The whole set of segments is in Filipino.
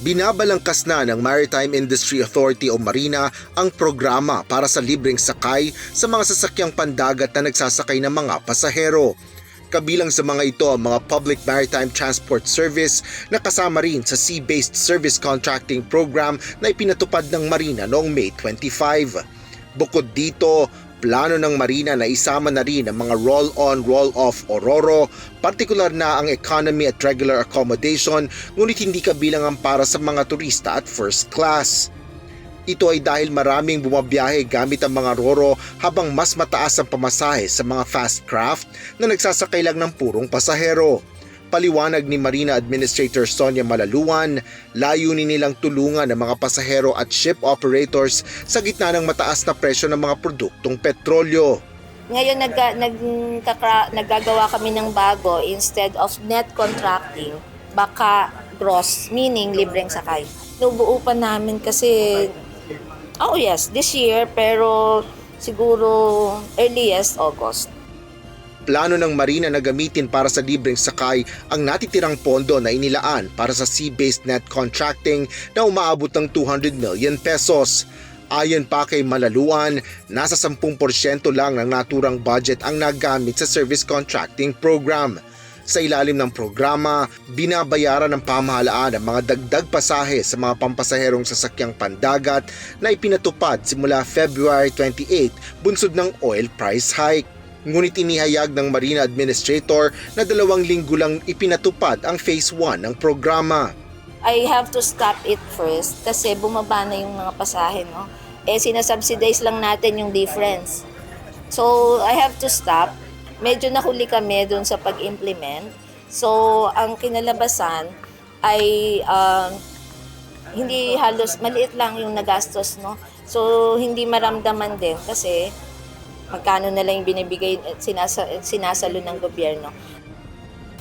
Binabalangkas na ng Maritime Industry Authority o Marina ang programa para sa libreng sakay sa mga sasakyang pandagat na nagsasakay ng mga pasahero. Kabilang sa mga ito ang mga Public Maritime Transport Service na kasama rin sa Sea-Based Service Contracting Program na ipinatupad ng Marina noong May 25. Bukod dito, plano ng Marina na isama na rin ang mga roll-on, roll-off o RORO, partikular na ang economy at regular accommodation, ngunit hindi kabilang ang para sa mga turista at first class. Ito ay dahil maraming bumabiyahe gamit ang mga RORO habang mas mataas ang pamasahe sa mga fast craft na nagsasakay lang ng purong pasahero. Paliwanag ni Marina Administrator Sonia Malaluan, layunin nilang tulungan ang mga pasahero at ship operators sa gitna ng mataas na presyo ng mga produktong petrolyo. Ngayon naggagawa kami ng bago, instead of net contracting, baka gross, meaning libreng sakay. Nubuo pa namin kasi, this year, pero siguro earliest August. Plano ng Marina na gamitin para sa libreng sakay ang natitirang pondo na inilaan para sa sea-based net contracting na umaabot ng 200 million pesos. Ayon pa kay Malaluan, nasa 10% lang ng naturang budget ang nagamit sa service contracting program. Sa ilalim ng programa, binabayaran ng pamahalaan ang mga dagdag pasahe sa mga pampasaherong sasakyang pandagat na ipinatupad simula February 28, bunsod ng oil price hike. Ngunit inihayag ng Marina Administrator na 2 linggo lang ipinatupad ang Phase 1 ng programa. I have to stop it first kasi bumaba na yung mga pasahe, no? Sinasubsidize lang natin yung difference. So, I have to stop. Medyo nahuli kami dun sa pag-implement. So, ang kinalabasan ay hindi halos, maliit lang yung nagastos, no? So, hindi maramdaman din kasi magkano na lang yung binibigay at sinasalo ng gobyerno.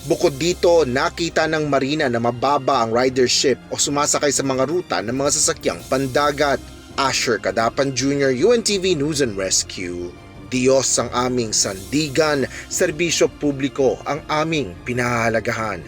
Bukod dito, nakita ng Marina na mababa ang ridership o sumasakay sa mga ruta ng mga sasakyang pandagat. Asher Cadapan Jr., UNTV News and Rescue. Diyos ang aming sandigan, serbisyo publiko ang aming pinahahalagahan.